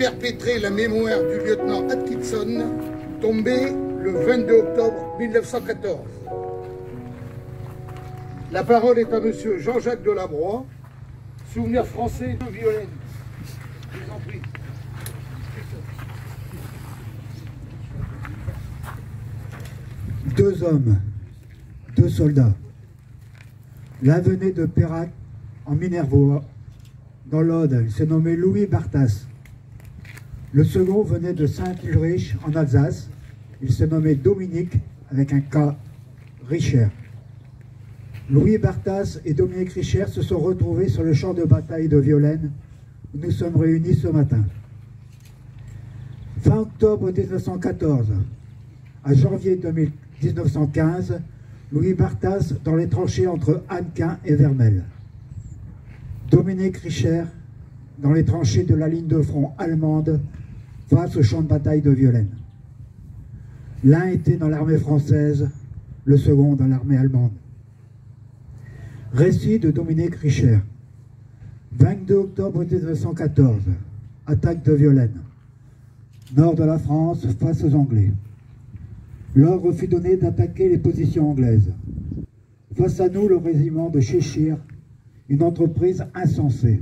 perpétrer la mémoire du lieutenant Atkinson, tombé le 22 octobre 1914. La parole est à monsieur Jean-Jacques Delabroix, souvenir français de Violaine. Je vous en prie. Deux hommes, deux soldats. L'un venait de Pérac, en Minervois, dans l'Aude. Il se nommait Louis Barthas. Le second venait de Saint-Ulrich, en Alsace. Il se nommait Dominique, avec un K, Richer. Louis Barthas et Dominique Richer se sont retrouvés sur le champ de bataille de Violaine, où nous sommes réunis ce matin. Fin octobre 1914, à janvier 1915, Louis Barthas dans les tranchées entre Hannequin et Vermelles. Dominique Richer dans les tranchées de la ligne de front allemande face au champ de bataille de Violaine. L'un était dans l'armée française, le second dans l'armée allemande. Récit de Dominique Richer. 22 octobre 1914, attaque de Violaine. Nord de la France face aux Anglais. L'ordre fut donné d'attaquer les positions anglaises. Face à nous, le régiment de Cheshire, une entreprise insensée.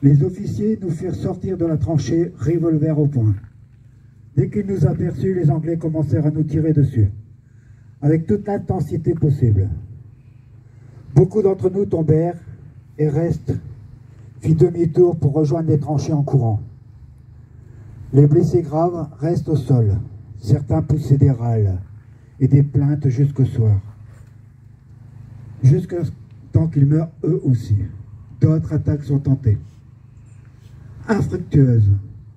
Les officiers nous firent sortir de la tranchée, revolver au poing. Dès qu'ils nous aperçurent, les Anglais commencèrent à nous tirer dessus, avec toute l'intensité possible. Beaucoup d'entre nous tombèrent et Reste fit demi-tour pour rejoindre les tranchées en courant. Les blessés graves restent au sol. Certains poussaient des râles et des plaintes jusqu'au soir. Jusqu'à temps qu'ils meurent eux aussi. D'autres attaques sont tentées. Infructueuses.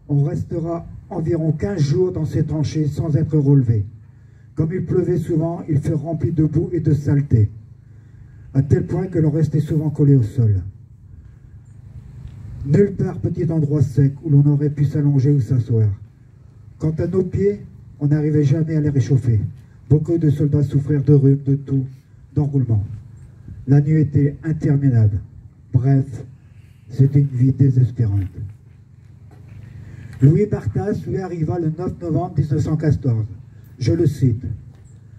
On restera environ 15 jours dans ces tranchées sans être relevé. Comme il pleuvait souvent, il fut rempli de boue et de saleté, à tel point que l'on restait souvent collé au sol. Nulle part petit endroit sec où l'on aurait pu s'allonger ou s'asseoir. Quant à nos pieds, on n'arrivait jamais à les réchauffer. Beaucoup de soldats souffrirent de rhume, de toux, d'enroulement. La nuit était interminable. Bref, c'était une vie désespérante. Louis Barthas lui arriva le 9 novembre 1914. Je le cite.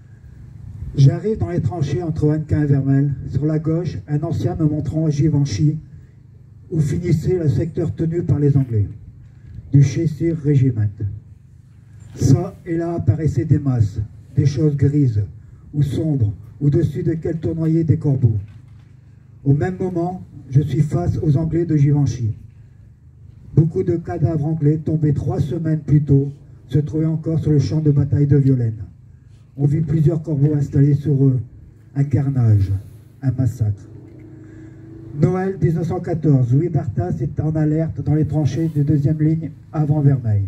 « J'arrive dans les tranchées entre Hannequin et Vermelles. Sur la gauche, un ancien me montrant Givenchy, où finissait le secteur tenu par les Anglais, du Cheshire Regiment. Ça et là apparaissaient des masses, des choses grises ou sombres, au-dessus desquelles tournoyaient des corbeaux. Au même moment, je suis face aux Anglais de Givenchy. Beaucoup de cadavres anglais tombés 3 semaines plus tôt se trouvaient encore sur le champ de bataille de Violaine. On vit plusieurs corbeaux installés sur eux. Un carnage, un massacre. Noël 1914, Louis Barthas est en alerte dans les tranchées de deuxième ligne avant Vermeil.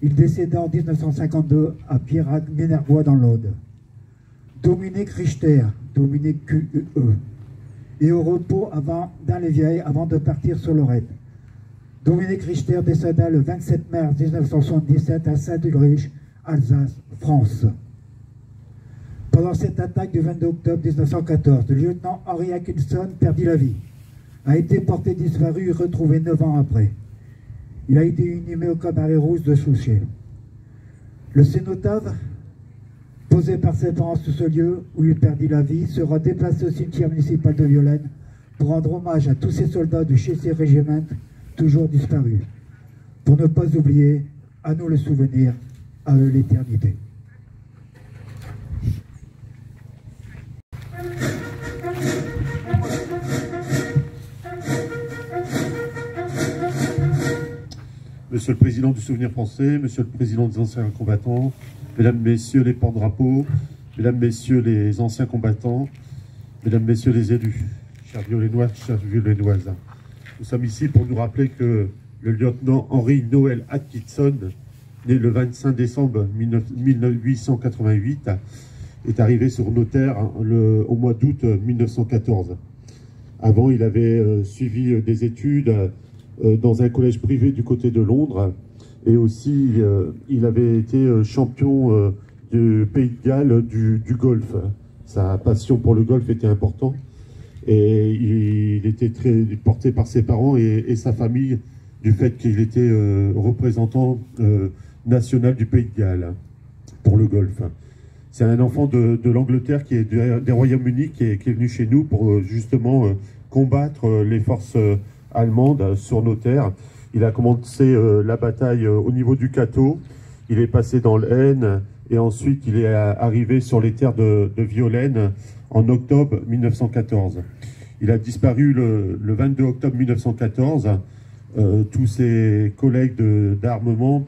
Il décéda en 1952 à Pirac-Minervois dans l'Aude. Dominique Richter, Dominique QE, est au repos dans les Vieilles avant de partir sur Lorette. Dominique Richter décéda le 27 mars 1977 à Saint-Ulrich, Alsace, France. Pendant cette attaque du 22 octobre 1914, le lieutenant Henry Atkinson perdit la vie, a été porté disparu et retrouvé 9 ans après. Il a été inhumé au cabaret rouge de Souchet. Le cénotaphe, posé par ses parents sur ce lieu où il perdit la vie, sera déplacé au cimetière municipal de Violaine pour rendre hommage à tous ces soldats du Cheshire Regiment toujours disparus. Pour ne pas oublier, à nous le souvenir, à eux l'éternité. Monsieur le Président du Souvenir français, Monsieur le Président des anciens combattants, Mesdames, Messieurs les porte-drapeaux, Mesdames, Messieurs les anciens combattants, Mesdames, Messieurs les élus, chers Violennois, chères Violennoises, nous sommes ici pour nous rappeler que le lieutenant Henry Noel Atkinson, né le 25 décembre 1888, est arrivé sur nos terres au mois d'août 1914. Avant, il avait suivi des études dans un collège privé du côté de Londres, et aussi il avait été champion du Pays de Galles du golf. Sa passion pour le golf était importante, et il était très porté par ses parents et sa famille du fait qu'il était représentant national du Pays de Galles pour le Golfe. C'est un enfant de l'Angleterre qui est des Royaumes-Unis qui est venu chez nous pour justement combattre les forces allemandes sur nos terres. Il a commencé la bataille au niveau du Cateau, il est passé dans l'Aisne et ensuite il est arrivé sur les terres de Violaine en octobre 1914. Il a disparu le 22 octobre 1914. Tous ses collègues d'armement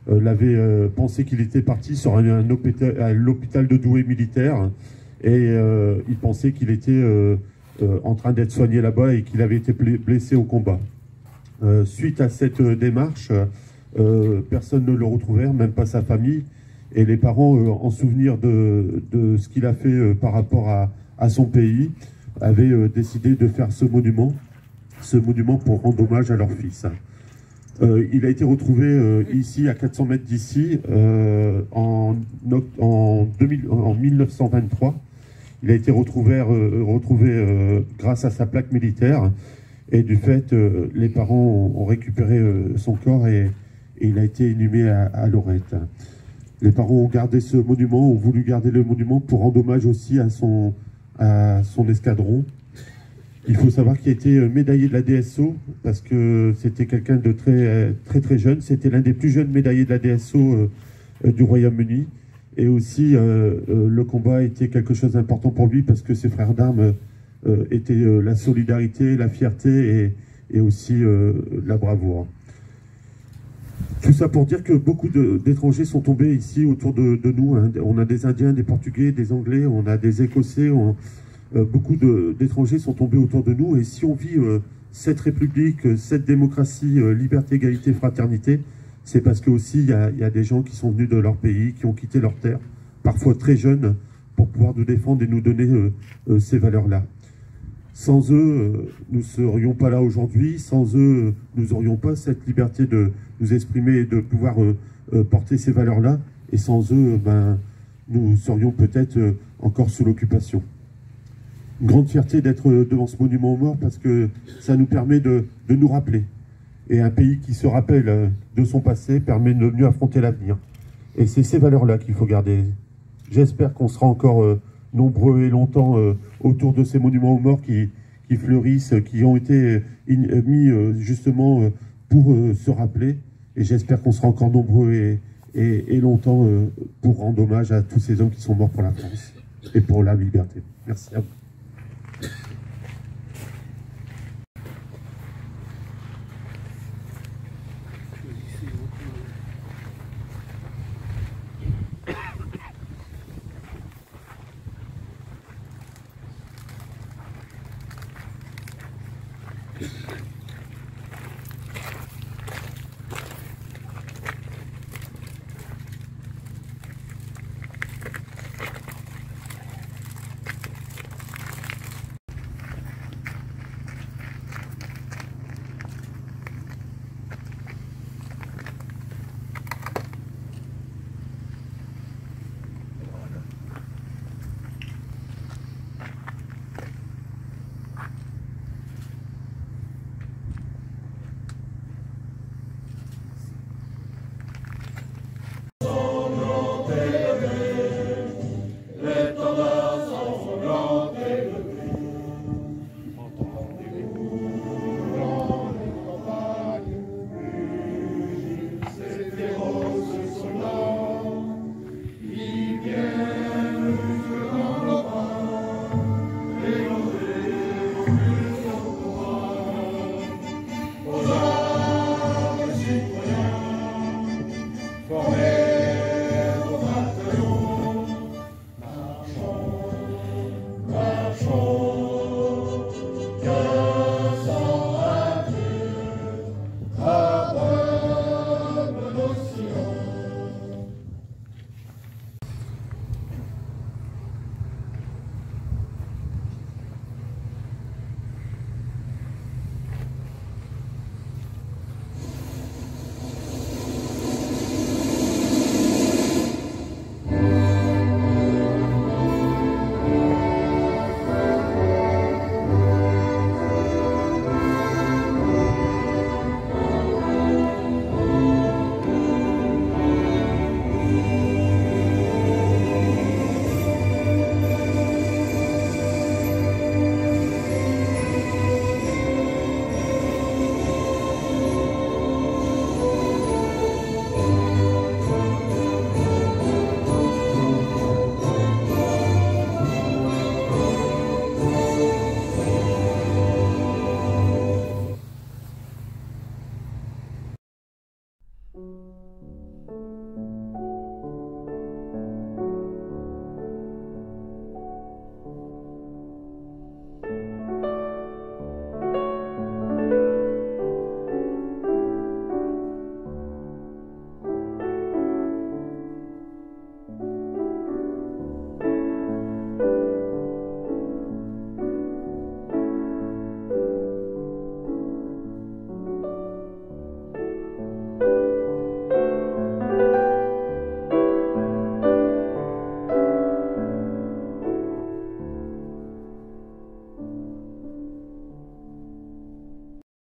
l'avaient pensé qu'il était parti sur l'hôpital de Douai militaire et ils pensaient qu'il était en train d'être soigné là-bas et qu'il avait été blessé au combat. Suite à cette démarche, personne ne le retrouvait, même pas sa famille, et les parents, en souvenir de ce qu'il a fait par rapport à son pays, avaient décidé de faire ce monument pour rendre hommage à leur fils. Il a été retrouvé ici, à 400 mètres d'ici, en 1923. Il a été retrouvé grâce à sa plaque militaire. Et du fait, les parents ont récupéré son corps et il a été inhumé à Lorette. Les parents ont gardé ce monument, ont voulu garder le monument pour rendre hommage aussi à son escadron. Il faut savoir qu'il a été médaillé de la DSO parce que c'était quelqu'un de très jeune. C'était l'un des plus jeunes médaillés de la DSO du Royaume-Uni. Et aussi, le combat était quelque chose d'important pour lui parce que ses frères d'armes étaient la solidarité, la fierté et aussi la bravoure. Tout ça pour dire que beaucoup d'étrangers sont tombés ici autour de nous. Hein. On a des Indiens, des Portugais, des Anglais, on a des Écossais. Beaucoup d'étrangers sont tombés autour de nous. Et si on vit cette République, cette démocratie, liberté, égalité, fraternité, c'est parce que aussi il y a des gens qui sont venus de leur pays, qui ont quitté leur terre, parfois très jeunes, pour pouvoir nous défendre et nous donner ces valeurs-là. Sans eux, nous ne serions pas là aujourd'hui. Sans eux, nous n'aurions pas cette liberté de nous exprimer et de pouvoir porter ces valeurs-là. Et sans eux, nous serions peut-être encore sous l'occupation. Une grande fierté d'être devant ce monument aux morts parce que ça nous permet de nous rappeler. Et un pays qui se rappelle de son passé permet de mieux affronter l'avenir. Et c'est ces valeurs-là qu'il faut garder. J'espère qu'on sera encore nombreux et longtemps autour de ces monuments aux morts qui fleurissent, qui ont été mis justement pour se rappeler. Et j'espère qu'on sera encore nombreux et longtemps pour rendre hommage à tous ces hommes qui sont morts pour la France et pour la liberté. Merci à vous.